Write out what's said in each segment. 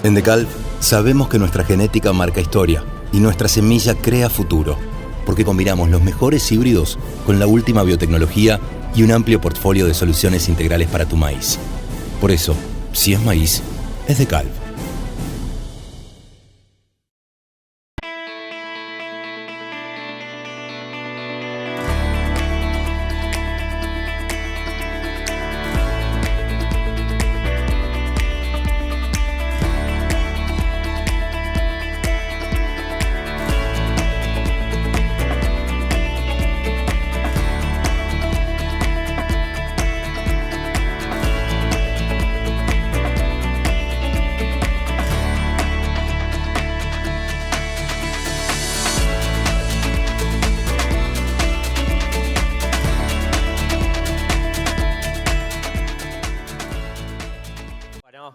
En DeKalb sabemos que nuestra genética marca historia y nuestra semilla crea futuro, porque combinamos los mejores híbridos con la última biotecnología y un amplio portfolio de soluciones integrales para tu maíz. Por eso, si es maíz, es DeKalb.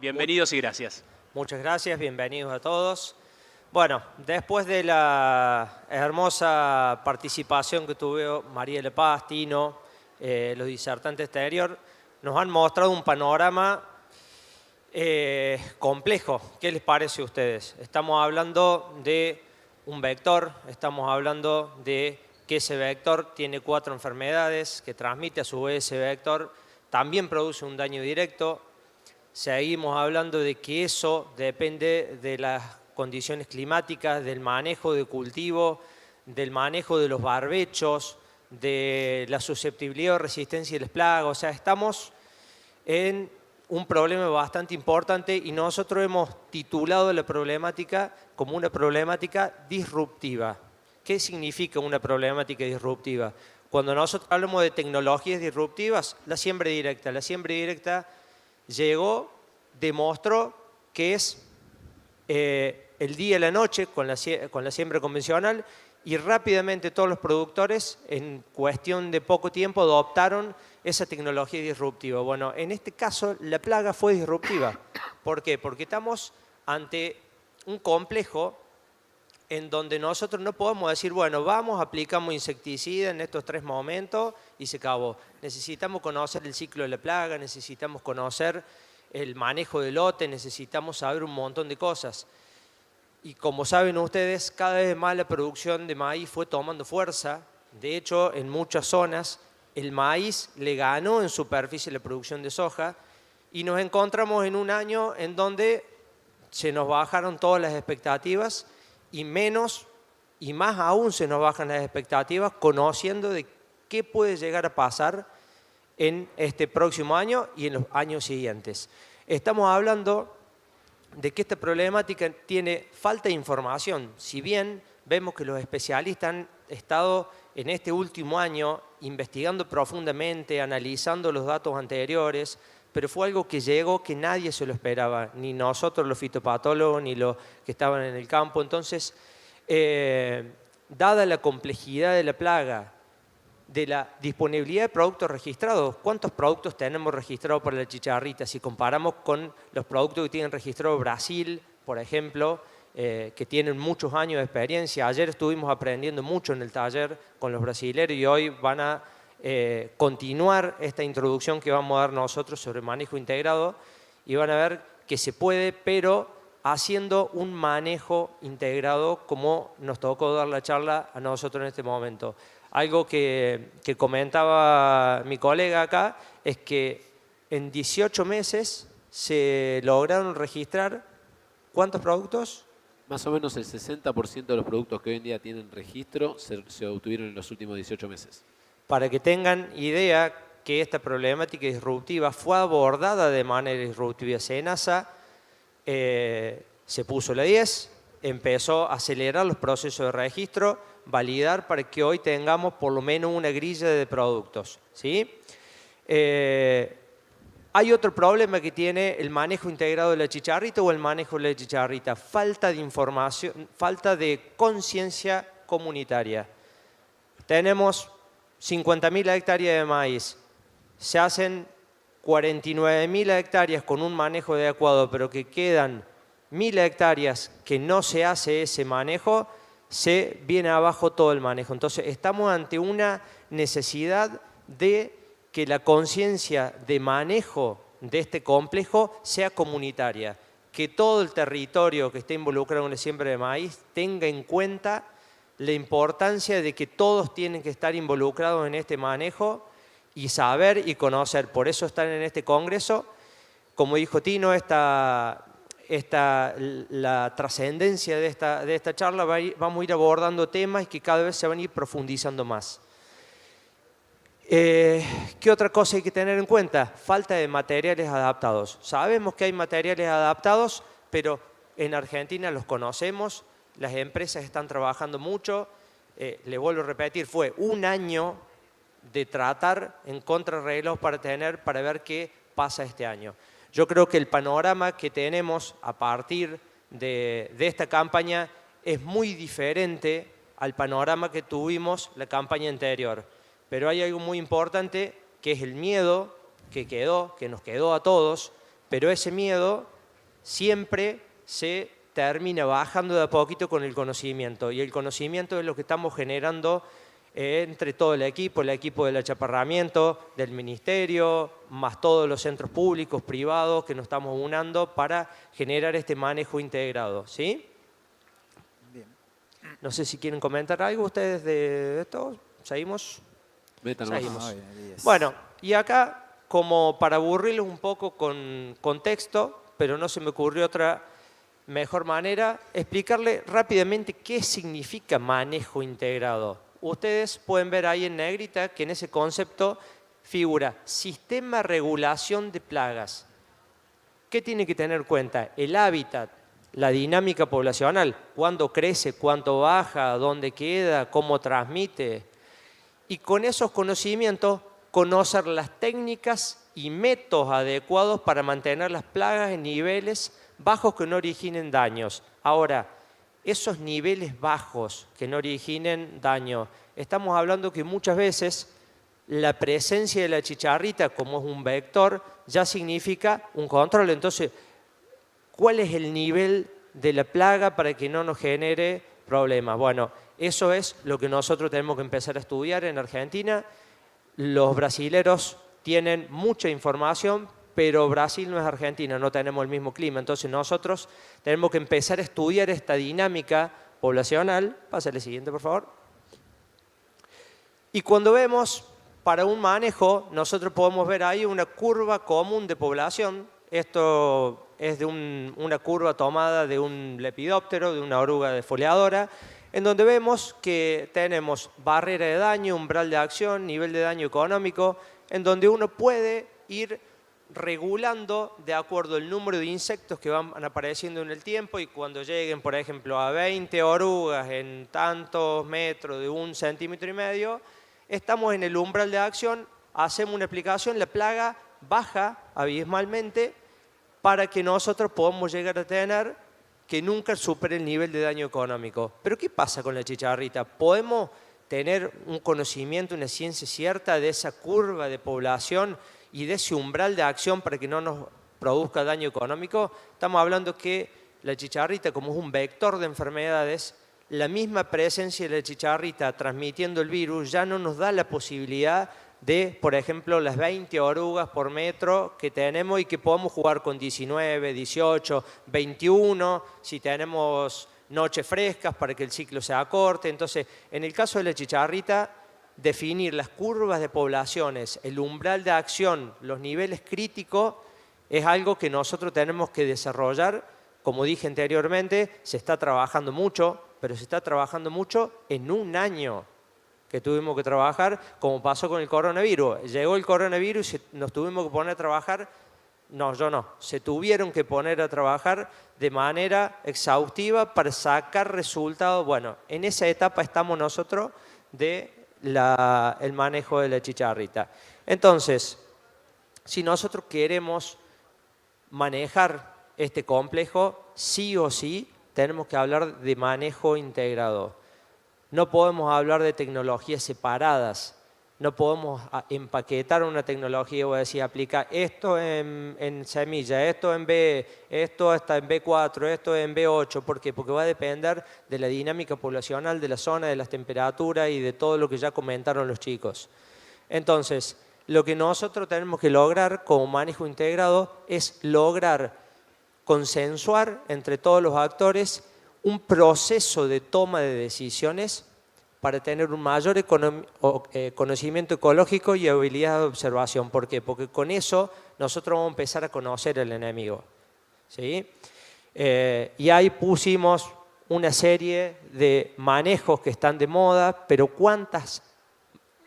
Bienvenidos y gracias. Muchas gracias, bienvenidos a todos. Bueno, después de la hermosa participación que tuvo María Paz, Tino, los disertantes exterior, nos han mostrado un panorama complejo. ¿Qué les parece a ustedes? Estamos hablando de un vector, estamos hablando de que ese vector tiene 4 enfermedades, que transmite a su vez ese vector, también produce un daño directo. Seguimos hablando de que eso depende de las condiciones climáticas, del manejo de cultivo, del manejo de los barbechos, de la susceptibilidad o resistencia a las plagas. O sea, estamos en un problema bastante importante y nosotros hemos titulado la problemática como una problemática disruptiva. ¿Qué significa una problemática disruptiva? Cuando nosotros hablamos de tecnologías disruptivas, la siembra directa. La siembra directa llegó, demostró que es el día y la noche con la siembra convencional y rápidamente todos los productores en cuestión de poco tiempo adoptaron esa tecnología disruptiva. Bueno, en este caso la plaga fue disruptiva. ¿Por qué? Porque estamos ante un complejo en donde nosotros no podemos decir, bueno, aplicamos insecticida en estos 3 momentos y se acabó. Necesitamos conocer el ciclo de la plaga, necesitamos conocer el manejo del lote, necesitamos saber un montón de cosas. Y como saben ustedes, cada vez más la producción de maíz fue tomando fuerza. De hecho, en muchas zonas el maíz le ganó en superficie la producción de soja y nos encontramos en un año en donde se nos bajaron todas las expectativas y menos y más aún se nos bajan las expectativas conociendo de qué puede llegar a pasar en este próximo año y en los años siguientes. Estamos hablando de que esta problemática tiene falta de información. Si bien vemos que los especialistas han estado en este último año investigando profundamente, analizando los datos anteriores, pero fue algo que llegó que nadie se lo esperaba, ni nosotros los fitopatólogos, ni los que estaban en el campo. Entonces, dada la complejidad de la plaga, de la disponibilidad de productos registrados, ¿cuántos productos tenemos registrados para la chicharrita? Si comparamos con los productos que tienen registrado Brasil, por ejemplo, que tienen muchos años de experiencia. Ayer estuvimos aprendiendo mucho en el taller con los brasileños y hoy van a continuar esta introducción que vamos a dar nosotros sobre manejo integrado y van a ver que se puede, pero haciendo un manejo integrado como nos tocó dar la charla a nosotros en este momento. Algo que comentaba mi colega acá es que en 18 meses se lograron registrar ¿cuántos productos? Más o menos el 60% de los productos que hoy en día tienen registro se obtuvieron en los últimos 18 meses. Para que tengan idea que esta problemática disruptiva fue abordada de manera disruptiva. SENASA se puso la 10, empezó a acelerar los procesos de registro, validar para que hoy tengamos por lo menos una grilla de productos, ¿sí? Hay otro problema que tiene el manejo integrado de la chicharrita o el manejo de la chicharrita, falta de información, falta de conciencia comunitaria. Tenemos 50.000 hectáreas de maíz, se hacen 49.000 hectáreas con un manejo adecuado, pero que quedan 1.000 hectáreas que no se hace ese manejo, se viene abajo todo el manejo. Entonces estamos ante una necesidad de que la conciencia de manejo de este complejo sea comunitaria. que todo el territorio que esté involucrado en la siembra de maíz tenga en cuenta la importancia de que todos tienen que estar involucrados en este manejo y saber y conocer. Por eso están en este congreso. Como dijo Tino, la trascendencia de esta charla, vamos a ir abordando temas que cada vez se van a ir profundizando más. ¿Qué otra cosa hay que tener en cuenta? Falta de materiales adaptados. Sabemos que hay materiales adaptados, pero en Argentina los conocemos, las empresas están trabajando mucho. Le vuelvo a repetir, fue un año de tratar en contrarreloj para ver qué pasa este año. Yo creo que el panorama que tenemos a partir de esta campaña es muy diferente al panorama que tuvimos la campaña anterior. Pero hay algo muy importante que es el miedo que nos quedó a todos, pero ese miedo siempre se termina bajando de a poquito con el conocimiento. Y el conocimiento es lo que estamos generando entre todo el equipo del achaparramiento, del ministerio, más todos los centros públicos, privados que nos estamos unando para generar este manejo integrado. ¿Sí? Bien. No sé si quieren comentar algo ustedes de esto. ¿Seguimos? Seguimos. Bueno, y acá, como para aburrirlos un poco con contexto, pero no se me ocurrió otra mejor manera, explicarle rápidamente qué significa manejo integrado. Ustedes pueden ver ahí en negrita que en ese concepto figura sistema regulación de plagas. ¿Qué tiene que tener en cuenta? El hábitat, la dinámica poblacional, cuándo crece, cuánto baja, dónde queda, cómo transmite. Y con esos conocimientos, conocer las técnicas y métodos adecuados para mantener las plagas en niveles bajos que no originen daños. Ahora, esos niveles bajos que no originen daño, estamos hablando que muchas veces la presencia de la chicharrita como es un vector ya significa un control. Entonces, ¿cuál es el nivel de la plaga para que no nos genere problemas? Bueno, eso es lo que nosotros tenemos que empezar a estudiar en Argentina. Los brasileros tienen mucha información, pero Brasil no es Argentina, no tenemos el mismo clima. Entonces nosotros tenemos que empezar a estudiar esta dinámica poblacional. Pásale el siguiente, por favor. Y cuando vemos para un manejo, nosotros podemos ver ahí una curva común de población. Esto es de una curva tomada de un lepidóptero, de una oruga defoliadora, en donde vemos que tenemos barrera de daño, umbral de acción, nivel de daño económico, en donde uno puede ir regulando de acuerdo al número de insectos que van apareciendo en el tiempo y cuando lleguen, por ejemplo, a 20 orugas en tantos metros de 1,5 centímetros, estamos en el umbral de acción, hacemos una aplicación, la plaga baja abismalmente para que nosotros podamos llegar a tener que nunca supere el nivel de daño económico. Pero ¿qué pasa con la chicharrita? ¿Podemos tener un conocimiento, una ciencia cierta de esa curva de población y de ese umbral de acción para que no nos produzca daño económico? Estamos hablando que la chicharrita, como es un vector de enfermedades, la misma presencia de la chicharrita transmitiendo el virus ya no nos da la posibilidad de, por ejemplo, las 20 orugas por metro que tenemos y que podemos jugar con 19, 18, 21, si tenemos noches frescas para que el ciclo se acorte. Entonces, en el caso de la chicharrita, definir las curvas de poblaciones, el umbral de acción, los niveles críticos, es algo que nosotros tenemos que desarrollar. Como dije anteriormente, se está trabajando mucho, pero se está trabajando mucho en un año que tuvimos que trabajar, como pasó con el coronavirus. Llegó el coronavirus y nos tuvimos que poner a trabajar. No, yo no. Se tuvieron que poner a trabajar de manera exhaustiva para sacar resultados. Bueno, en esa etapa estamos nosotros del manejo de la chicharrita. Entonces, si nosotros queremos manejar este complejo, sí o sí tenemos que hablar de manejo integrado. No podemos hablar de tecnologías separadas. No podemos empaquetar una tecnología o decir, aplica esto en semilla, esto en B, esto está en B4, esto en B8. ¿Por qué? Porque va a depender de la dinámica poblacional, de la zona, de las temperaturas y de todo lo que ya comentaron los chicos. Entonces, lo que nosotros tenemos que lograr como manejo integrado es lograr consensuar entre todos los actores un proceso de toma de decisiones para tener un mayor conocimiento ecológico y habilidad de observación. ¿Por qué? Porque con eso nosotros vamos a empezar a conocer al enemigo, ¿sí? Y ahí pusimos una serie de manejos que están de moda, pero ¿cuántas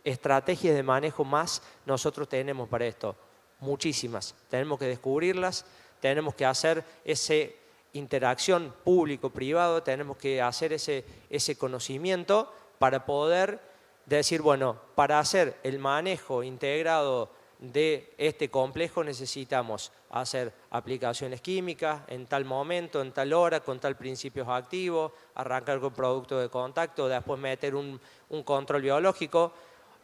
estrategias de manejo más nosotros tenemos para esto? Muchísimas. Tenemos que descubrirlas, tenemos que hacer esa interacción público-privado, tenemos que hacer ese conocimiento para poder decir, bueno, para hacer el manejo integrado de este complejo necesitamos hacer aplicaciones químicas en tal momento, en tal hora, con tal principios activos, arrancar con productos de contacto, después meter un control biológico.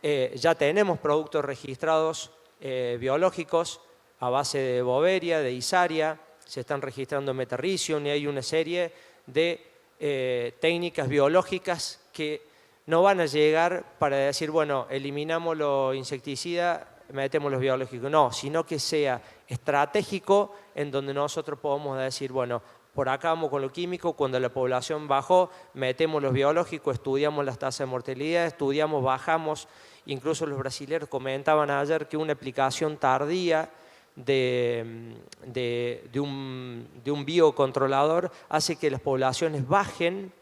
Ya tenemos productos registrados biológicos a base de boveria, de isaria, se están registrando metarricium y hay una serie de técnicas biológicas que no van a llegar para decir, bueno, eliminamos los insecticidas, metemos los biológicos. No, sino que sea estratégico en donde nosotros podamos decir, bueno, por acá vamos con lo químico, cuando la población bajó, metemos los biológicos, estudiamos las tasas de mortalidad, estudiamos, bajamos. Incluso los brasileños comentaban ayer que una aplicación tardía de un biocontrolador hace que las poblaciones bajen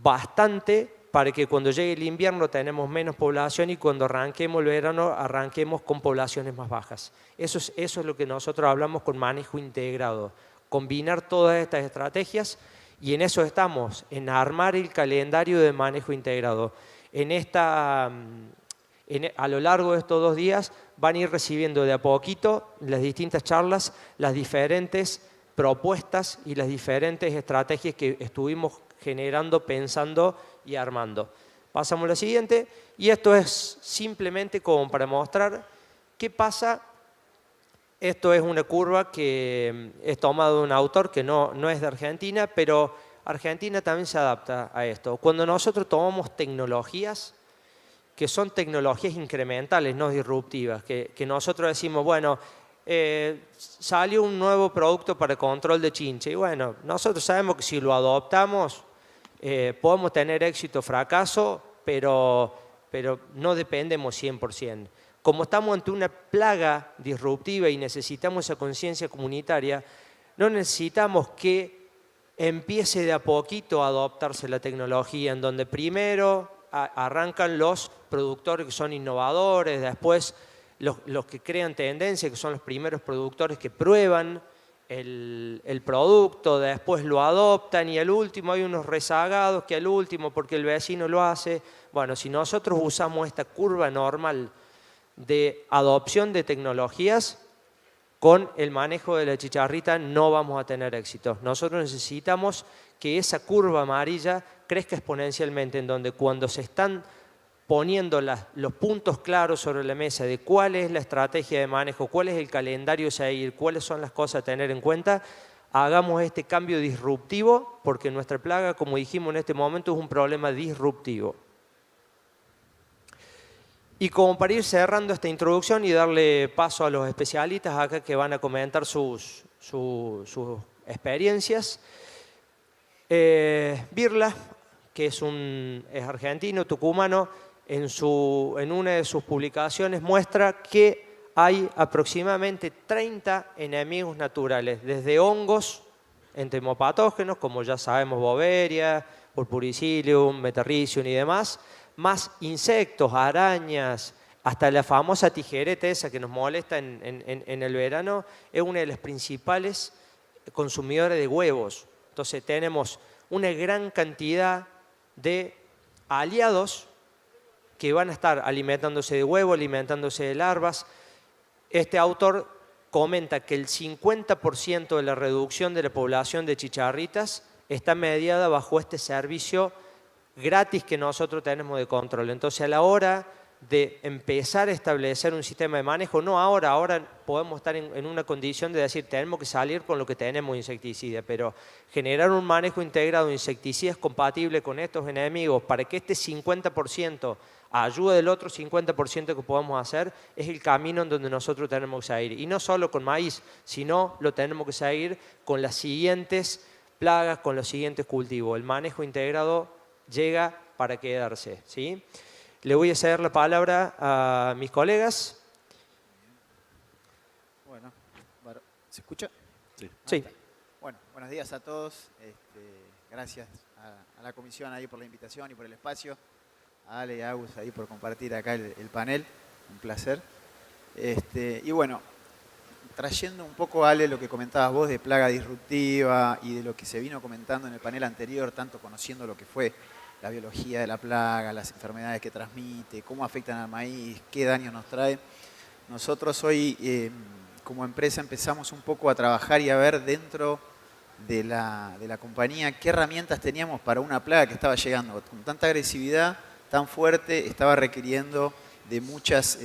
bastante para que cuando llegue el invierno tenemos menos población y cuando arranquemos el verano arranquemos con poblaciones más bajas. Eso es lo que nosotros hablamos con manejo integrado, combinar todas estas estrategias y en eso estamos, en armar el calendario de manejo integrado. A lo largo de estos 2 días van a ir recibiendo de a poquito las distintas charlas, las diferentes propuestas y las diferentes estrategias que estuvimos generando, pensando y armando. Pasamos a la siguiente y esto es simplemente como para mostrar qué pasa. Esto es una curva que es tomado de un autor que no es de Argentina, pero Argentina también se adapta a esto. Cuando nosotros tomamos tecnologías que son tecnologías incrementales, no disruptivas, que nosotros decimos, bueno, salió un nuevo producto para control de chinche y bueno, nosotros sabemos que si lo adoptamos podemos tener éxito o fracaso, pero no dependemos 100%. Como estamos ante una plaga disruptiva y necesitamos esa conciencia comunitaria, no necesitamos que empiece de a poquito a adoptarse la tecnología, en donde primero arrancan los productores que son innovadores, después los que crean tendencia, que son los primeros productores que prueban el producto, después lo adoptan y al último hay unos rezagados que al último porque el vecino lo hace. Bueno, si nosotros usamos esta curva normal de adopción de tecnologías, con el manejo de la chicharrita no vamos a tener éxito. Nosotros necesitamos que esa curva amarilla crezca exponencialmente, en donde cuando se están poniendo los puntos claros sobre la mesa de cuál es la estrategia de manejo, cuál es el calendario a seguir, cuáles son las cosas a tener en cuenta, hagamos este cambio disruptivo, porque nuestra plaga, como dijimos en este momento, es un problema disruptivo. Y como para ir cerrando esta introducción y darle paso a los especialistas acá que van a comentar sus experiencias, Birla, que es argentino, tucumano, en una de sus publicaciones muestra que hay aproximadamente 30 enemigos naturales, desde hongos entomopatógenos, como ya sabemos, Boveria, Purpuricillium, Metarricium y demás, más insectos, arañas, hasta la famosa tijereta esa que nos molesta en el verano, es una de las principales consumidoras de huevos. Entonces tenemos una gran cantidad de aliados que van a estar alimentándose de huevos, alimentándose de larvas. Este autor comenta que el 50% de la reducción de la población de chicharritas está mediada bajo este servicio gratis que nosotros tenemos de control. Entonces, a la hora de empezar a establecer un sistema de manejo, no ahora podemos estar en una condición de decir tenemos que salir con lo que tenemos insecticida, pero generar un manejo integrado de insecticidas compatible con estos enemigos para que este 50% a ayuda del otro 50% que podamos hacer, es el camino en donde nosotros tenemos que seguir. Y no solo con maíz, sino lo tenemos que seguir con las siguientes plagas, con los siguientes cultivos. El manejo integrado llega para quedarse, ¿sí? Le voy a ceder la palabra a mis colegas. Bueno, ¿se escucha? Sí. Sí. Bueno, buenos días a todos. Gracias a la comisión ahí por la invitación y por el espacio. A Ale y a Agus ahí por compartir acá el panel. Un placer. Y bueno, trayendo un poco, Ale, lo que comentabas vos de plaga disruptiva y de lo que se vino comentando en el panel anterior, tanto conociendo lo que fue la biología de la plaga, las enfermedades que transmite, cómo afectan al maíz, qué daño nos trae. Nosotros hoy, como empresa, empezamos un poco a trabajar y a ver dentro de la compañía qué herramientas teníamos para una plaga que estaba llegando con tanta agresividad, tan fuerte, estaba requiriendo de muchas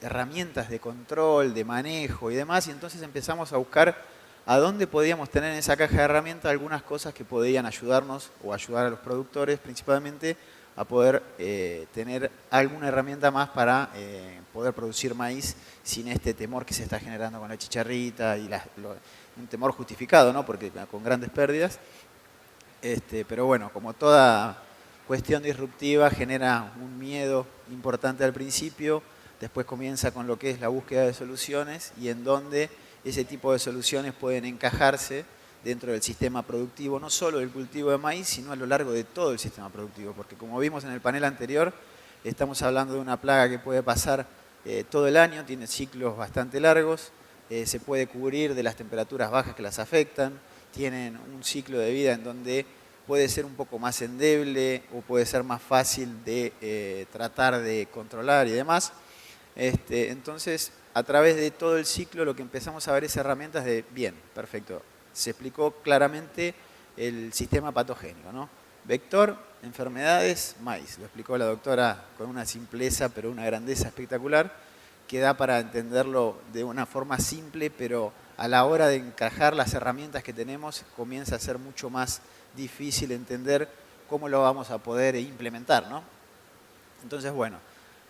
herramientas de control, de manejo y demás, y entonces empezamos a buscar a dónde podíamos tener en esa caja de herramientas algunas cosas que podían ayudarnos o ayudar a los productores principalmente a poder tener alguna herramienta más para poder producir maíz sin este temor que se está generando con la chicharrita y un temor justificado, ¿no? Porque con grandes pérdidas. Pero bueno, como toda cuestión disruptiva genera un miedo importante al principio, después comienza con lo que es la búsqueda de soluciones y en donde ese tipo de soluciones pueden encajarse dentro del sistema productivo, no solo del cultivo de maíz, sino a lo largo de todo el sistema productivo. Porque como vimos en el panel anterior, estamos hablando de una plaga que puede pasar todo el año, tiene ciclos bastante largos, se puede cubrir de las temperaturas bajas que las afectan, tienen un ciclo de vida en donde puede ser un poco más endeble o puede ser más fácil de tratar de controlar y demás. Entonces, a través de todo el ciclo lo que empezamos a ver es herramientas de, bien, perfecto, se explicó claramente el sistema patogénico, ¿no? Vector, enfermedades, maíz. Lo explicó la doctora con una simpleza, pero una grandeza espectacular, que da para entenderlo de una forma simple, pero a la hora de encajar las herramientas que tenemos, comienza a ser mucho más difícil entender cómo lo vamos a poder implementar, ¿no? Entonces, bueno,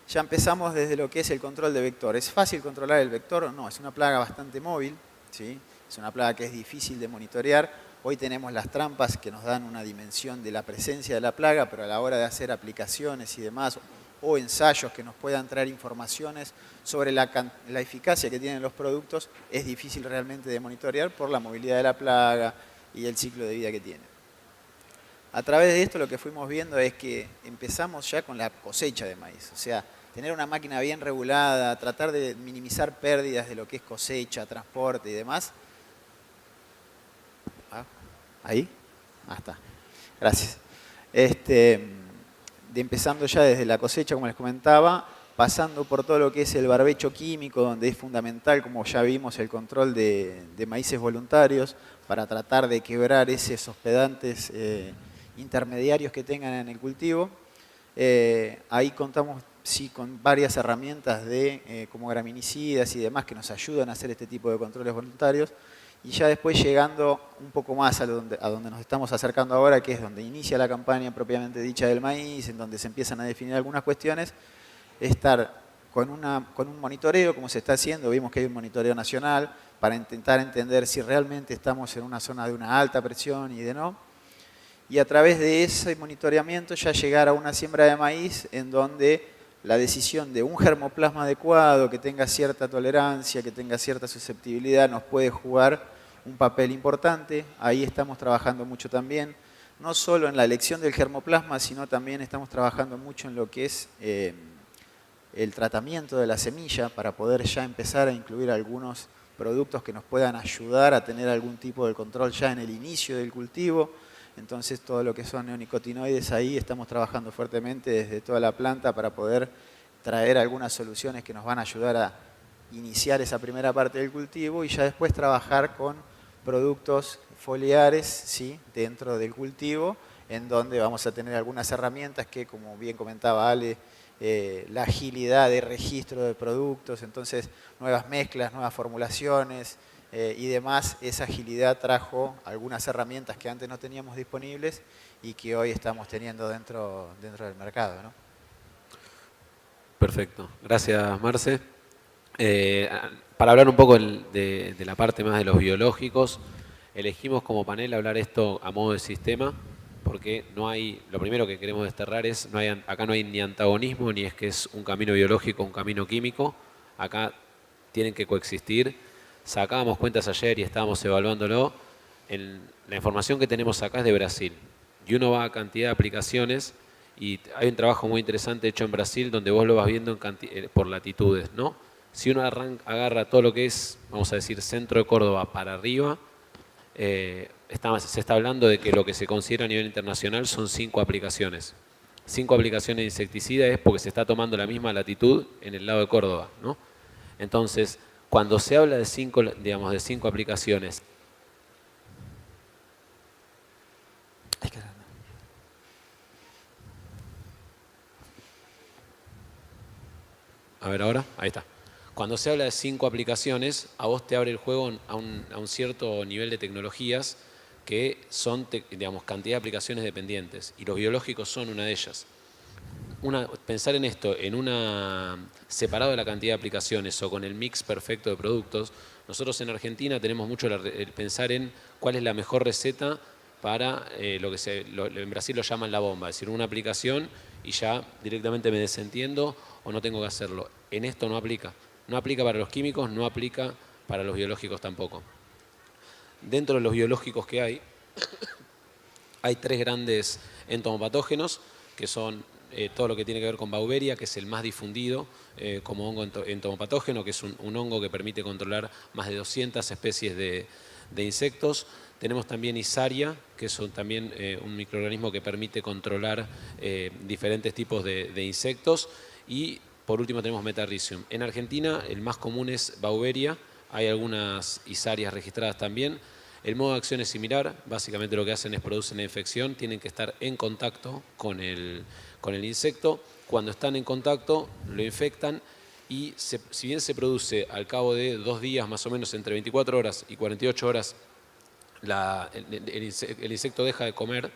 ya empezamos desde lo que es el control de vector. ¿Es fácil controlar el vector? No, es una plaga bastante móvil, ¿sí? Es una plaga que es difícil de monitorear. Hoy tenemos las trampas que nos dan una dimensión de la presencia de la plaga, pero a la hora de hacer aplicaciones y demás, o ensayos que nos puedan traer informaciones sobre la eficacia que tienen los productos, es difícil realmente de monitorear por la movilidad de la plaga y el ciclo de vida que tiene. A través de esto lo que fuimos viendo es que empezamos ya con la cosecha de maíz, o sea, tener una máquina bien regulada, tratar de minimizar pérdidas de lo que es cosecha, transporte y demás. ¿Ahí? Está. Gracias. Empezando ya desde la cosecha, como les comentaba, pasando por todo lo que es el barbecho químico, donde es fundamental, como ya vimos, el control de maíces voluntarios para tratar de quebrar esos hospedantes intermediarios que tengan en el cultivo. Ahí contamos sí, con varias herramientas como graminicidas y demás que nos ayudan a hacer este tipo de controles voluntarios. Y ya después llegando un poco más a donde nos estamos acercando ahora, que es donde inicia la campaña propiamente dicha del maíz, en donde se empiezan a definir algunas cuestiones, estar con un monitoreo, como se está haciendo, vimos que hay un monitoreo nacional, para intentar entender si realmente estamos en una zona de una alta presión y de no. Y a través de ese monitoreamiento ya llegar a una siembra de maíz en donde la decisión de un germoplasma adecuado, que tenga cierta tolerancia, que tenga cierta susceptibilidad, nos puede jugar un papel importante. Ahí estamos trabajando mucho también, no solo en la elección del germoplasma, sino también estamos trabajando mucho en lo que es el tratamiento de la semilla para poder ya empezar a incluir algunos productos que nos puedan ayudar a tener algún tipo de control ya en el inicio del cultivo. Entonces todo lo que son neonicotinoides ahí estamos trabajando fuertemente desde toda la planta para poder traer algunas soluciones que nos van a ayudar a iniciar esa primera parte del cultivo y ya después trabajar con productos foliares, ¿sí?, dentro del cultivo, en donde vamos a tener algunas herramientas que, como bien comentaba Ale, la agilidad de registro de productos, entonces nuevas mezclas, nuevas formulaciones, y demás, esa agilidad trajo algunas herramientas que antes no teníamos disponibles y que hoy estamos teniendo dentro del mercado, ¿no? Perfecto. Gracias, Marce. Para hablar un poco de la parte más de los biológicos, elegimos como panel hablar esto a modo de sistema, porque no hay, lo primero que queremos desterrar es, acá no hay ni antagonismo, ni es que es un camino biológico o un camino químico, acá tienen que coexistir. Sacábamos cuentas ayer y estábamos evaluándolo. La información que tenemos acá es de Brasil, y uno va a cantidad de aplicaciones, y hay un trabajo muy interesante hecho en Brasil donde vos lo vas viendo por latitudes, ¿no? Si uno agarra todo lo que es, vamos a decir, centro de Córdoba para arriba, se está hablando de que lo que se considera a nivel internacional son 5 aplicaciones. 5 aplicaciones de insecticida es porque se está tomando la misma latitud en el lado de Córdoba, ¿no? Entonces, cuando se habla de 5, digamos, de 5 aplicaciones, a ver ahora, ahí está. Cuando se habla de 5 aplicaciones, a vos te abre el juego a un cierto nivel de tecnologías que son, digamos, cantidad de aplicaciones dependientes, y los biológicos son una de ellas. Pensar en esto, separado de la cantidad de aplicaciones o con el mix perfecto de productos, nosotros en Argentina tenemos mucho el pensar en cuál es la mejor receta para lo que en Brasil lo llaman la bomba, es decir, una aplicación y ya directamente me desentiendo o no tengo que hacerlo. En esto no aplica. No aplica para los químicos, no aplica para los biológicos tampoco. Dentro de los biológicos que hay 3 grandes entomopatógenos, que son todo lo que tiene que ver con Beauveria, que es el más difundido como hongo entomopatógeno, que es un hongo que permite controlar más de 200 especies de insectos. Tenemos también Isaria, que es también un microorganismo que permite controlar diferentes tipos de insectos. Y por último tenemos Metarrhizium. En Argentina el más común es Beauveria, hay algunas Isarias registradas también. El modo de acción es similar, básicamente lo que hacen es producen la infección, tienen que estar en contacto con el insecto. Cuando están en contacto lo infectan y si bien se produce al cabo de 2 días, más o menos entre 24 horas y 48 horas, el insecto deja de comer,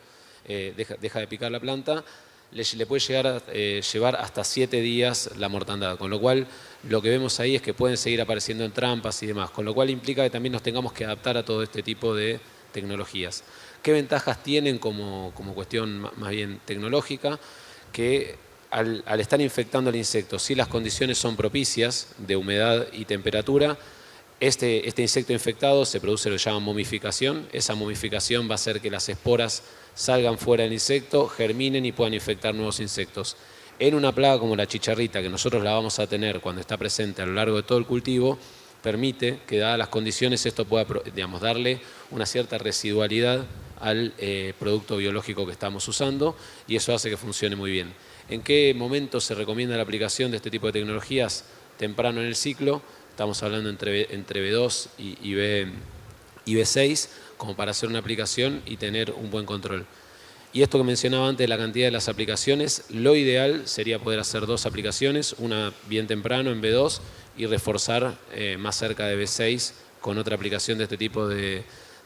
deja de picar la planta, le puede llegar a llevar hasta 7 días la mortandad, con lo cual lo que vemos ahí es que pueden seguir apareciendo en trampas y demás, con lo cual implica que también nos tengamos que adaptar a todo este tipo de tecnologías. ¿Qué ventajas tienen como cuestión más bien tecnológica? Que al estar infectando al insecto, si las condiciones son propicias de humedad y temperatura, este insecto infectado se produce lo que llaman momificación. Esa momificación va a hacer que las esporas salgan fuera del insecto, germinen y puedan infectar nuevos insectos. En una plaga como la chicharrita, que nosotros la vamos a tener cuando está presente a lo largo de todo el cultivo, permite que, dadas las condiciones, esto pueda, digamos, darle una cierta residualidad al producto biológico que estamos usando, y eso hace que funcione muy bien. ¿En qué momento se recomienda la aplicación de este tipo de tecnologías? Temprano en el ciclo, estamos hablando entre B2 y B6, como para hacer una aplicación y tener un buen control. Y esto que mencionaba antes de la cantidad de las aplicaciones, lo ideal sería poder hacer 2 aplicaciones, una bien temprano en B2 y reforzar más cerca de B6 con otra aplicación de este tipo de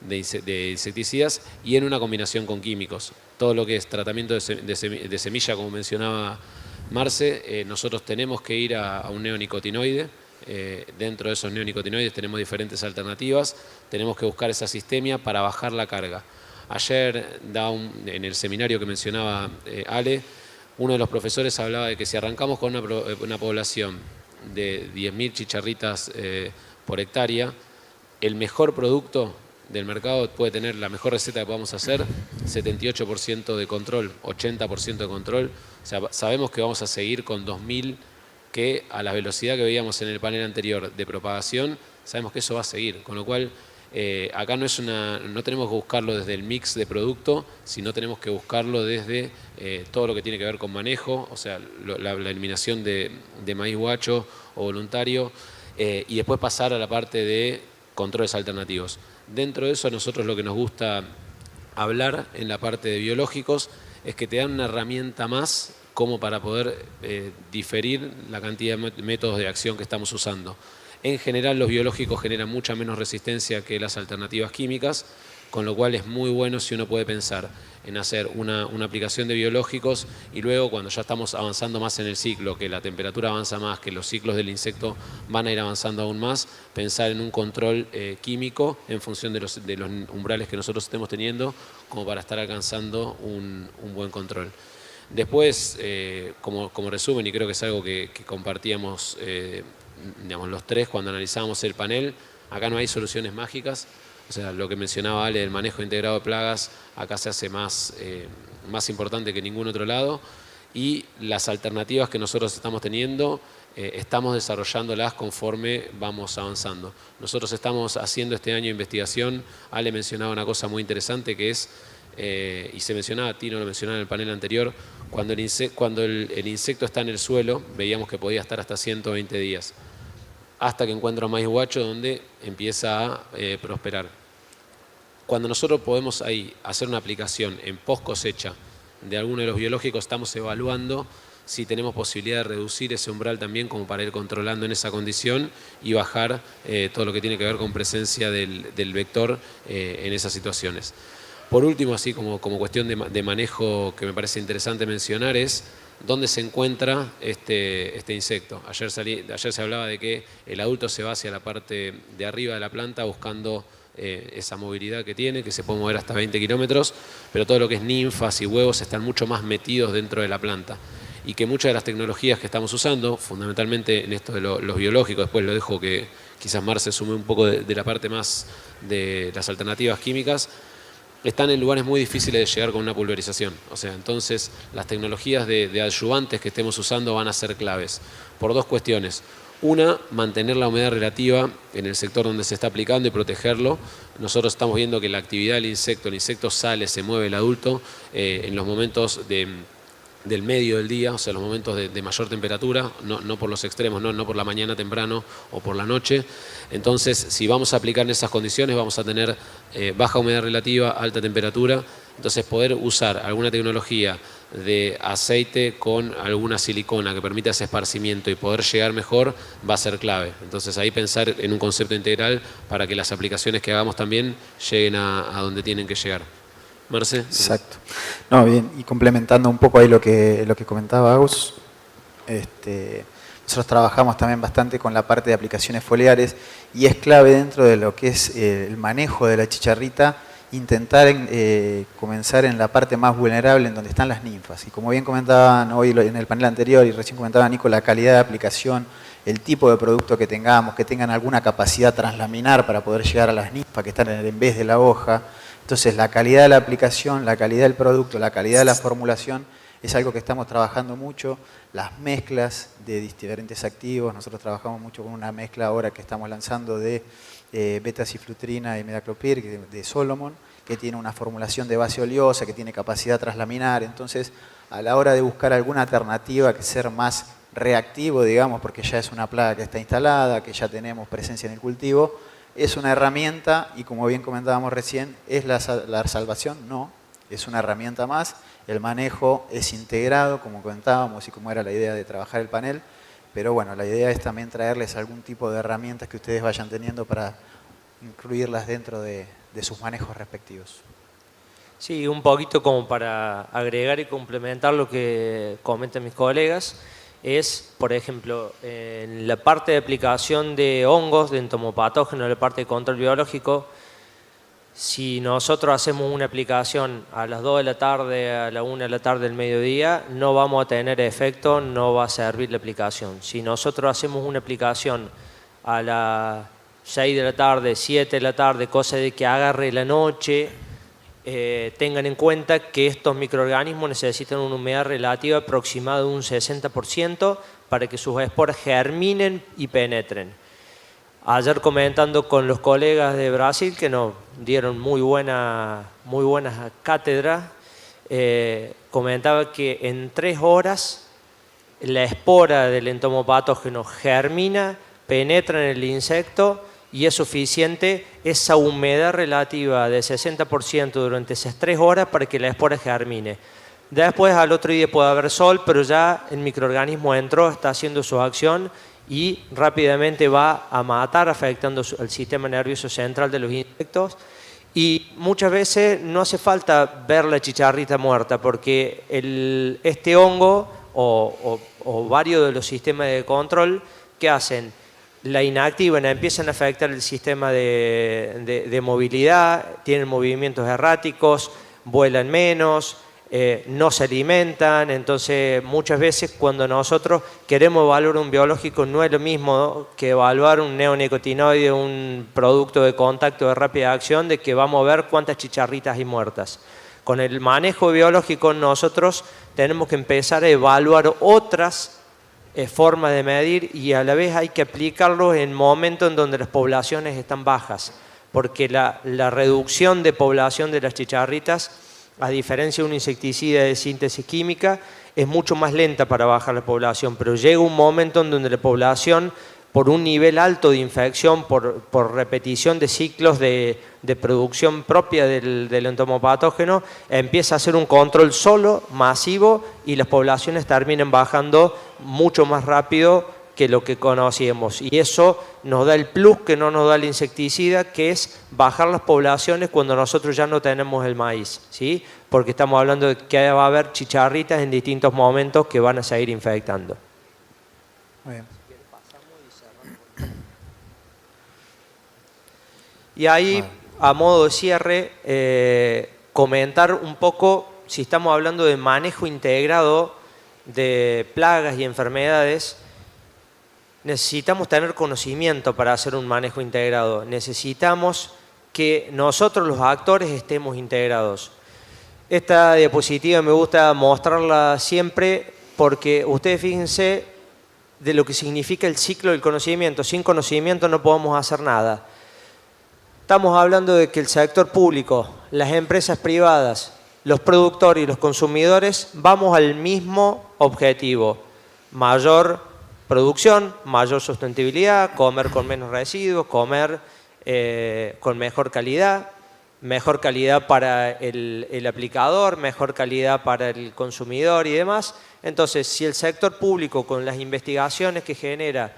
insecticidas, y en una combinación con químicos. Todo lo que es tratamiento de semilla, como mencionaba Marce, nosotros tenemos que ir a un neonicotinoide. Dentro de esos neonicotinoides tenemos diferentes alternativas, tenemos que buscar esa sistemia para bajar la carga. Ayer, en el seminario que mencionaba Ale, uno de los profesores hablaba de que si arrancamos con una población de 10.000 chicharritas por hectárea, el mejor producto del mercado puede tener la mejor receta que podamos hacer, 78% de control, 80% de control. O sea, sabemos que vamos a seguir con 2.000, que a la velocidad que veíamos en el panel anterior de propagación, sabemos que eso va a seguir, con lo cual acá no tenemos que buscarlo desde el mix de producto, sino tenemos que buscarlo desde todo lo que tiene que ver con manejo, o sea, la eliminación de maíz guacho o voluntario, y después pasar a la parte de controles alternativos. Dentro de eso, a nosotros lo que nos gusta hablar en la parte de biológicos es que te dan una herramienta más como para poder diferir la cantidad de métodos de acción que estamos usando. En general, los biológicos generan mucha menos resistencia que las alternativas químicas, con lo cual es muy bueno si uno puede pensar en hacer una aplicación de biológicos y luego cuando ya estamos avanzando más en el ciclo, que la temperatura avanza más, que los ciclos del insecto van a ir avanzando aún más, pensar en un control químico en función de los umbrales que nosotros estemos teniendo, como para estar alcanzando un buen control. Después, como resumen, y creo que es algo que compartíamos digamos, los tres cuando analizábamos el panel, acá no hay soluciones mágicas. O sea, lo que mencionaba Ale, el manejo integrado de plagas, acá se hace más importante que en ningún otro lado. Y las alternativas que nosotros estamos teniendo, estamos desarrollándolas conforme vamos avanzando. Nosotros estamos haciendo este año investigación. Ale mencionaba una cosa muy interesante que es, y se mencionaba, Tino lo mencionaba en el panel anterior, cuando el insecto está en el suelo, veíamos que podía estar hasta 120 días. Hasta que encuentra un maíz guacho donde empieza a prosperar. Cuando nosotros podemos ahí hacer una aplicación en post cosecha de alguno de los biológicos, estamos evaluando si tenemos posibilidad de reducir ese umbral también como para ir controlando en esa condición y bajar todo lo que tiene que ver con presencia del vector en esas situaciones. Por último, así como cuestión de manejo que me parece interesante mencionar es dónde se encuentra este insecto. Ayer se hablaba de que el adulto se va hacia la parte de arriba de la planta buscando esa movilidad que tiene, que se puede mover hasta 20 kilómetros, pero todo lo que es ninfas y huevos están mucho más metidos dentro de la planta. Y que muchas de las tecnologías que estamos usando, fundamentalmente en esto de los biológicos, después lo dejo que quizás Mar se sume un poco de la parte más de las alternativas químicas, están en lugares muy difíciles de llegar con una pulverización. O sea, entonces las tecnologías de adyuvantes que estemos usando van a ser claves por dos cuestiones. Una, mantener la humedad relativa en el sector donde se está aplicando y protegerlo. Nosotros estamos viendo que la actividad del insecto, el insecto sale, se mueve el adulto en los momentos del medio del día, o sea, los momentos de mayor temperatura, no por los extremos, no por la mañana temprano o por la noche. Entonces, si vamos a aplicar en esas condiciones, vamos a tener baja humedad relativa, alta temperatura. Entonces, poder usar alguna tecnología de aceite con alguna silicona que permita ese esparcimiento y poder llegar mejor va a ser clave. Entonces, ahí pensar en un concepto integral para que las aplicaciones que hagamos también lleguen a donde tienen que llegar. Marce. Exacto. No, bien, y complementando un poco ahí lo que comentaba Agus, nosotros trabajamos también bastante con la parte de aplicaciones foliares y es clave dentro de lo que es el manejo de la chicharrita intentar comenzar en la parte más vulnerable en donde están las ninfas. Y como bien comentaban hoy en el panel anterior y recién comentaba Nico, la calidad de aplicación, el tipo de producto que tengamos, que tengan alguna capacidad translaminar para poder llegar a las ninfas que están en vez de la hoja. Entonces, la calidad de la aplicación, la calidad del producto, la calidad de la formulación es algo que estamos trabajando mucho. Las mezclas de diferentes activos, nosotros trabajamos mucho con una mezcla ahora que estamos lanzando de beta-ciflutrina y imidacloprid de Solomon, que tiene una formulación de base oleosa, que tiene capacidad translaminar. Entonces, a la hora de buscar alguna alternativa que ser más reactivo, digamos, porque ya es una plaga que está instalada, que ya tenemos presencia en el cultivo, es una herramienta y como bien comentábamos recién, ¿es la salvación? No, es una herramienta más. El manejo es integrado, como comentábamos y como era la idea de trabajar el panel, pero bueno, la idea es también traerles algún tipo de herramientas que ustedes vayan teniendo para incluirlas dentro de sus manejos respectivos. Sí, un poquito como para agregar y complementar lo que comentan mis colegas. Es, por ejemplo, en la parte de aplicación de hongos, de entomopatógenos, la parte de control biológico, si nosotros hacemos una aplicación a las 2 de la tarde, a la 1 de la tarde del mediodía, no vamos a tener efecto, no va a servir la aplicación. Si nosotros hacemos una aplicación a las 6 de la tarde, 7 de la tarde, cosa de que agarre la noche, tengan en cuenta que estos microorganismos necesitan una humedad relativa aproximada de un 60% para que sus esporas germinen y penetren. Ayer comentando con los colegas de Brasil que nos dieron muy buenas cátedras, comentaba que en 3 horas la espora del entomopatógeno germina, penetra en el insecto y es suficiente esa humedad relativa de 60% durante esas 3 horas para que la espora germine. Después al otro día puede haber sol, pero ya el microorganismo entró, está haciendo su acción y rápidamente va a matar, afectando el sistema nervioso central de los insectos Y muchas veces no hace falta ver la chicharrita muerta, porque este hongo o varios de los sistemas de control, ¿qué hacen? La inactivan, empiezan a afectar el sistema de movilidad, tienen movimientos erráticos, vuelan menos, no se alimentan. Entonces muchas veces cuando nosotros queremos evaluar un biológico no es lo mismo que evaluar un neonicotinoide, un producto de contacto de rápida acción, de que vamos a ver cuántas chicharritas hay muertas. Con el manejo biológico nosotros tenemos que empezar a evaluar otras formas de medir, y a la vez hay que aplicarlos en momentos en donde las poblaciones están bajas, porque la reducción de población de las chicharritas, a diferencia de un insecticida de síntesis química, es mucho más lenta para bajar la población, pero llega un momento en donde la población, por un nivel alto de infección, por repetición de ciclos de producción propia del entomopatógeno, empieza a hacer un control solo, masivo, y las poblaciones terminan bajando mucho más rápido que lo que conocíamos. Y eso nos da el plus que no nos da el insecticida, que es bajar las poblaciones cuando nosotros ya no tenemos el maíz, ¿sí? Porque estamos hablando de que va a haber chicharritas en distintos momentos que van a seguir infectando. Muy bien. Y ahí, a modo de cierre, comentar un poco, si estamos hablando de manejo integrado de plagas y enfermedades, necesitamos tener conocimiento para hacer un manejo integrado. Necesitamos que nosotros los actores estemos integrados. Esta diapositiva me gusta mostrarla siempre porque ustedes fíjense de lo que significa el ciclo del conocimiento. Sin conocimiento no podemos hacer nada. Estamos hablando de que el sector público, las empresas privadas, los productores y los consumidores vamos al mismo objetivo: mayor producción, mayor sustentabilidad, comer con menos residuos, comer con mejor calidad para el aplicador, mejor calidad para el consumidor y demás. Entonces, si el sector público, con las investigaciones que genera,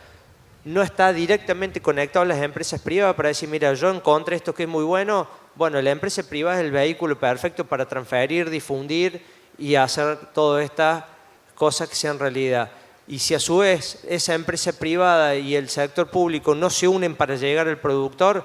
no está directamente conectado a las empresas privadas para decir, mira, yo encontré esto que es muy bueno, bueno, la empresa privada es el vehículo perfecto para transferir, difundir y hacer todas estas cosas que sean realidad. Y si a su vez esa empresa privada y el sector público no se unen para llegar al productor,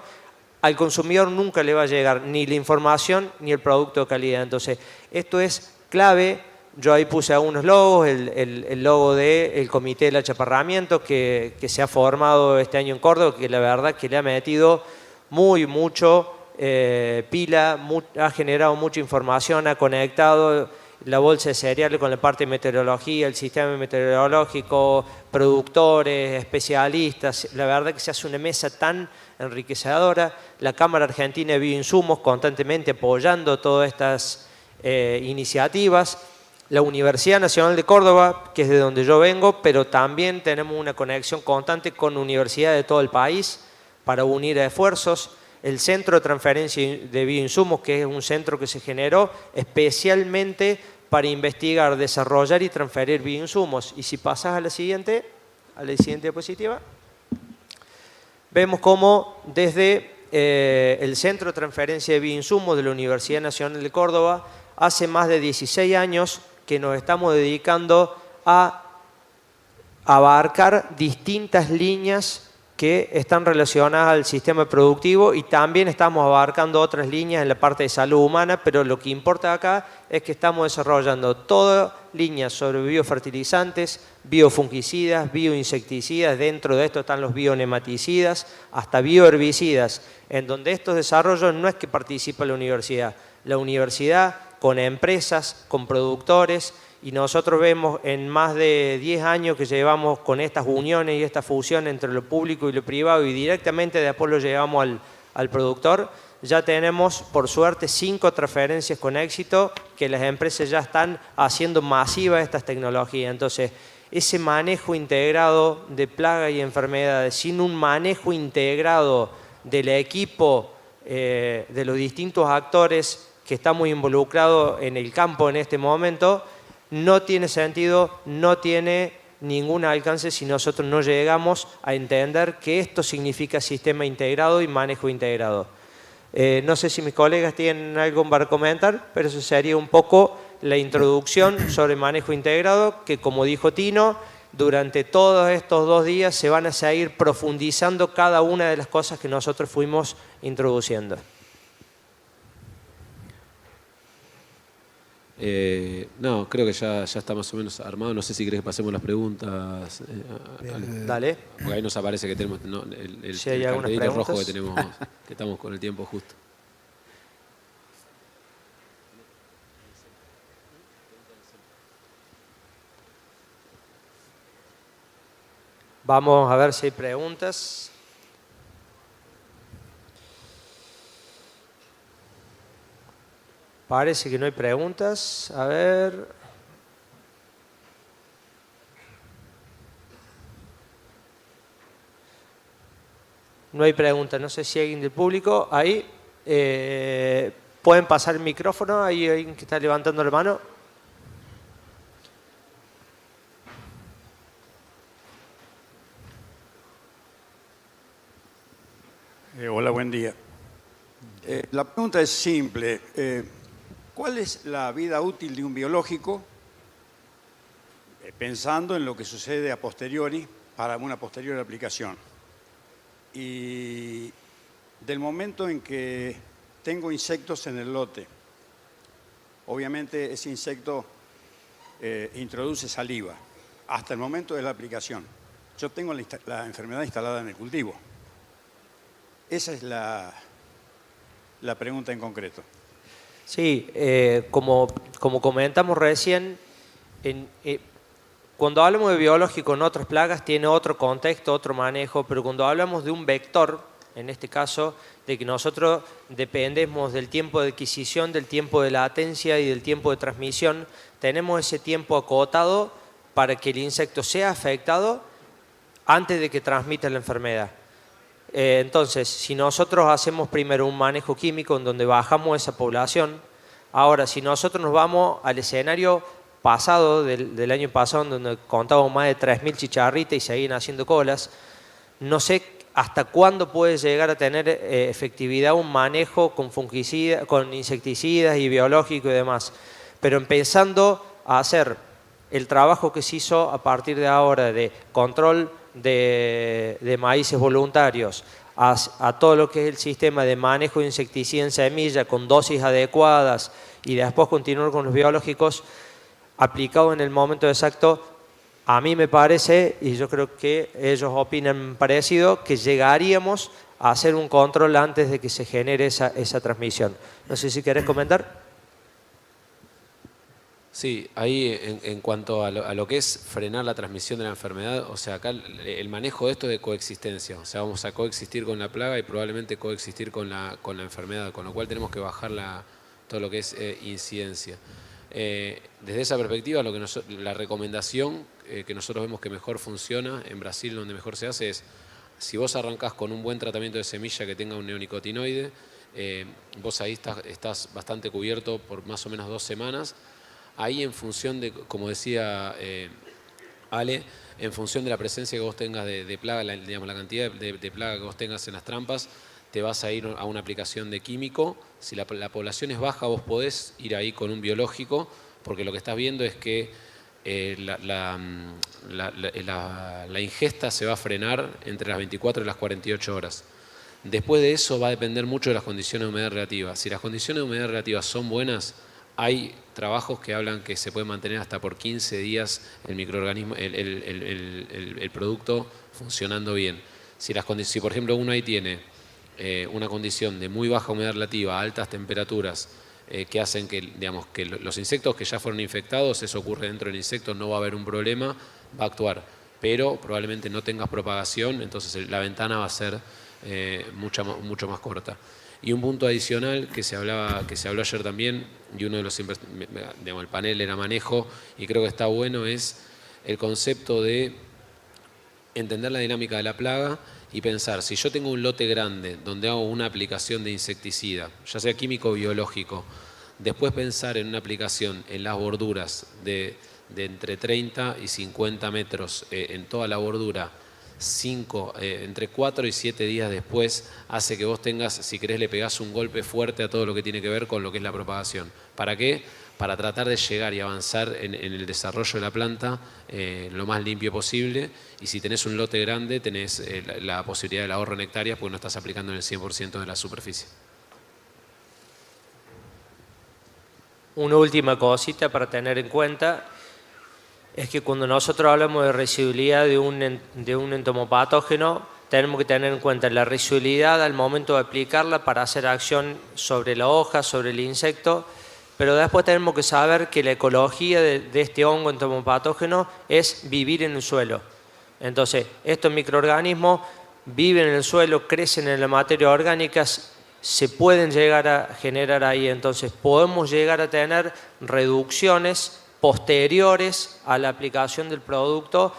al consumidor nunca le va a llegar ni la información ni el producto de calidad. Entonces, esto es clave. Yo ahí puse algunos logos, el logo del Comité del Achaparramiento que se ha formado este año en Córdoba, que la verdad que le ha metido mucho pila, ha generado mucha información, ha conectado la bolsa de cereales con la parte de meteorología, el sistema meteorológico, productores, especialistas. La verdad que se hace una mesa tan enriquecedora. La Cámara Argentina de Bioinsumos constantemente apoyando todas estas iniciativas. La Universidad Nacional de Córdoba, que es de donde yo vengo, pero también tenemos una conexión constante con universidades de todo el país para unir esfuerzos. El Centro de Transferencia de Bioinsumos, que es un centro que se generó especialmente para investigar, desarrollar y transferir bioinsumos. Y si pasas a la siguiente diapositiva, vemos cómo desde el Centro de Transferencia de Bioinsumos de la Universidad Nacional de Córdoba, hace más de 16 años que nos estamos dedicando a abarcar distintas líneas que están relacionadas al sistema productivo, y también estamos abarcando otras líneas en la parte de salud humana, pero lo que importa acá es que estamos desarrollando todas líneas sobre biofertilizantes, biofungicidas, bioinsecticidas. Dentro de esto están los bionematicidas, hasta bioherbicidas, en donde estos desarrollos no es que participa la universidad con empresas, con productores, y nosotros vemos en más de 10 años que llevamos con estas uniones y esta fusión entre lo público y lo privado, y directamente después lo llevamos al productor. Ya tenemos, por suerte, 5 transferencias con éxito, que las empresas ya están haciendo masivas estas tecnologías. Entonces, ese manejo integrado de plagas y enfermedades, sin un manejo integrado del equipo, de los distintos actores que estamos involucrados en el campo en este momento, no tiene sentido, no tiene ningún alcance si nosotros no llegamos a entender que esto significa sistema integrado y manejo integrado. No sé si mis colegas tienen algo para comentar, pero eso sería un poco la introducción sobre manejo integrado, que como dijo Tino, durante todos estos 2 días se van a seguir profundizando cada una de las cosas que nosotros fuimos introduciendo. No, creo que ya está más o menos armado. No sé si querés que pasemos las preguntas. Dale. Porque ahí nos aparece que tenemos Si hay el algunas cartelito rojo preguntas. que tenemos, que estamos con el tiempo justo. Vamos a ver si hay preguntas. Parece que no hay preguntas. A ver. No hay preguntas. No sé si hay alguien del público. Ahí. ¿Pueden pasar el micrófono? Hay alguien que está levantando la mano. Hola, buen día. La pregunta es simple. ¿Cuál es la vida útil de un biológico, pensando en lo que sucede a posteriori, para una posterior aplicación? Y del momento en que tengo insectos en el lote, obviamente ese insecto introduce saliva hasta el momento de la aplicación. Yo tengo la enfermedad instalada en el cultivo. Esa es la pregunta en concreto. Sí, como comentamos recién, cuando hablamos de biológico en otras plagas tiene otro contexto, otro manejo, pero cuando hablamos de un vector, en este caso, de que nosotros dependemos del tiempo de adquisición, del tiempo de latencia y del tiempo de transmisión, tenemos ese tiempo acotado para que el insecto sea afectado antes de que transmita la enfermedad. Entonces, si nosotros hacemos primero un manejo químico en donde bajamos esa población, ahora si nosotros nos vamos al escenario pasado, del año pasado, donde contábamos más de 3.000 chicharritas y seguían haciendo colas, no sé hasta cuándo puede llegar a tener efectividad un manejo con fungicidas, con insecticidas y biológicos y demás. Pero empezando a hacer el trabajo que se hizo a partir de ahora de control de maíces voluntarios, a todo lo que es el sistema de manejo de insecticida en semilla con dosis adecuadas y después continuar con los biológicos aplicados en el momento exacto, a mí me parece, y yo creo que ellos opinan parecido, que llegaríamos a hacer un control antes de que se genere esa transmisión. No sé si querés comentar. Sí, ahí en cuanto a lo que es frenar la transmisión de la enfermedad, o sea, acá el manejo de esto es de coexistencia, o sea, vamos a coexistir con la plaga y probablemente coexistir con la enfermedad, con lo cual tenemos que bajar todo lo que es incidencia. Desde esa perspectiva, la recomendación que nosotros vemos que mejor funciona en Brasil, donde mejor se hace, es si vos arrancás con un buen tratamiento de semilla que tenga un neonicotinoide, vos ahí estás bastante cubierto por más o menos 2 semanas. Ahí en función de, como decía Ale, en función de la presencia que vos tengas de plaga, digamos, la cantidad de plaga que vos tengas en las trampas, te vas a ir a una aplicación de químico. Si la población es baja, vos podés ir ahí con un biológico, porque lo que estás viendo es que la ingesta se va a frenar entre las 24 y las 48 horas. Después de eso va a depender mucho de las condiciones de humedad relativa. Si las condiciones de humedad relativa son buenas, hay trabajos que hablan que se puede mantener hasta por 15 días el microorganismo, el producto funcionando bien. Si por ejemplo uno ahí tiene una condición de muy baja humedad relativa, altas temperaturas, que hacen que, digamos, que los insectos que ya fueron infectados, eso ocurre dentro del insecto, no va a haber un problema, va a actuar, pero probablemente no tengas propagación, entonces la ventana va a ser mucho más corta. Y un punto adicional que se habló ayer también, y uno de los, digamos, el panel era manejo, y creo que está bueno, es el concepto de entender la dinámica de la plaga y pensar, si yo tengo un lote grande donde hago una aplicación de insecticida, ya sea químico o biológico, después pensar en una aplicación en las borduras de entre 30 y 50 metros en toda la bordura, entre 4 y 7 días después hace que vos tengas, si querés, le pegás un golpe fuerte a todo lo que tiene que ver con lo que es la propagación. ¿Para qué? Para tratar de llegar y avanzar en el desarrollo de la planta lo más limpio posible, y si tenés un lote grande tenés la posibilidad del ahorro en hectáreas porque no estás aplicando en el 100% de la superficie. Una última cosita para tener en cuenta es que cuando nosotros hablamos de residualidad de un entomopatógeno, tenemos que tener en cuenta la residualidad al momento de aplicarla para hacer acción sobre la hoja, sobre el insecto, pero después tenemos que saber que la ecología de este hongo entomopatógeno es vivir en el suelo. Entonces, estos microorganismos viven en el suelo, crecen en la materia orgánica, se pueden llegar a generar ahí, entonces podemos llegar a tener reducciones posteriores a la aplicación del producto,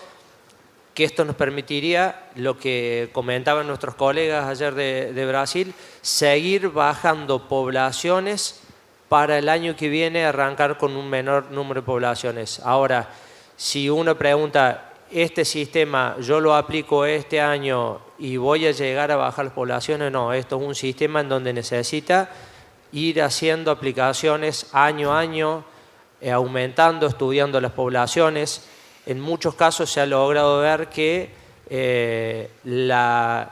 que esto nos permitiría, lo que comentaban nuestros colegas ayer de Brasil, seguir bajando poblaciones para el año que viene arrancar con un menor número de poblaciones. Ahora, si uno pregunta, ¿este sistema yo lo aplico este año y voy a llegar a bajar las poblaciones? No, esto es un sistema en donde necesita ir haciendo aplicaciones año a año, aumentando, estudiando las poblaciones. En muchos casos se ha logrado ver que las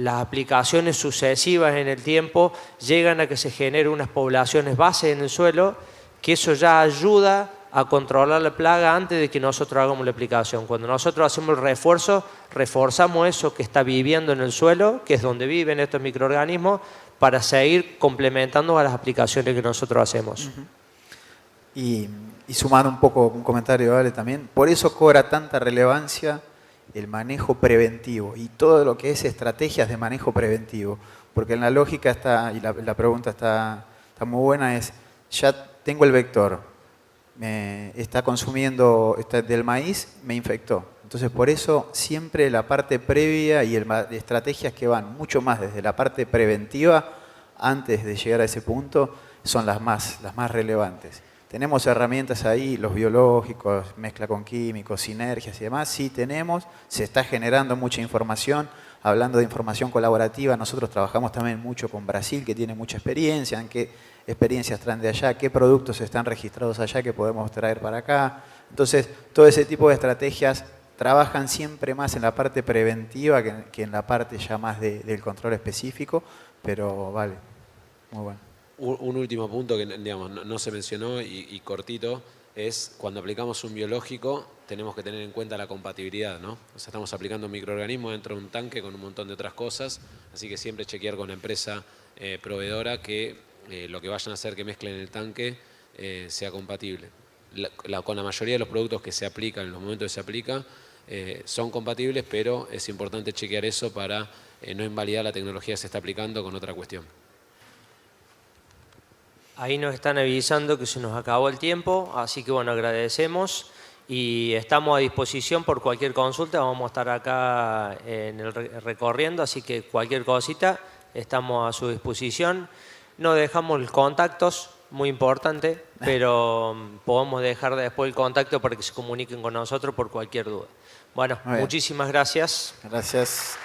aplicaciones sucesivas en el tiempo llegan a que se generen unas poblaciones base en el suelo, que eso ya ayuda a controlar la plaga antes de que nosotros hagamos la aplicación. Cuando nosotros hacemos el refuerzo, reforzamos eso que está viviendo en el suelo, que es donde viven estos microorganismos, para seguir complementando a las aplicaciones que nosotros hacemos. Y sumando un poco un comentario, ¿vale? También, por eso cobra tanta relevancia el manejo preventivo y todo lo que es estrategias de manejo preventivo. Porque en la lógica está, y la pregunta está muy buena, es, ya tengo el vector, me está consumiendo del maíz, me infectó. Entonces, por eso siempre la parte previa y estrategias que van mucho más desde la parte preventiva, antes de llegar a ese punto, son las más relevantes. Tenemos herramientas ahí, los biológicos, mezcla con químicos, sinergias y demás, sí tenemos, se está generando mucha información. Hablando de información colaborativa, nosotros trabajamos también mucho con Brasil, que tiene mucha experiencia, en qué experiencias traen de allá, qué productos están registrados allá que podemos traer para acá. Entonces, todo ese tipo de estrategias trabajan siempre más en la parte preventiva que en la parte ya más del control específico, pero vale, muy bueno. Un último punto que digamos, no se mencionó y cortito es cuando aplicamos un biológico tenemos que tener en cuenta la compatibilidad, ¿no? O sea, estamos aplicando un microorganismo dentro de un tanque con un montón de otras cosas, así que siempre chequear con la empresa proveedora que lo que vayan a hacer que mezclen en el tanque sea compatible. Con la mayoría de los productos que se aplican, en los momentos que se aplica, son compatibles, pero es importante chequear eso para no invalidar la tecnología que se está aplicando con otra cuestión. Ahí nos están avisando que se nos acabó el tiempo, así que bueno, agradecemos y estamos a disposición por cualquier consulta. Vamos a estar acá en el recorriendo, así que cualquier cosita estamos a su disposición. No dejamos los contactos, muy importante, pero podemos dejar después el contacto para que se comuniquen con nosotros por cualquier duda. Bueno, muchísimas gracias. Gracias.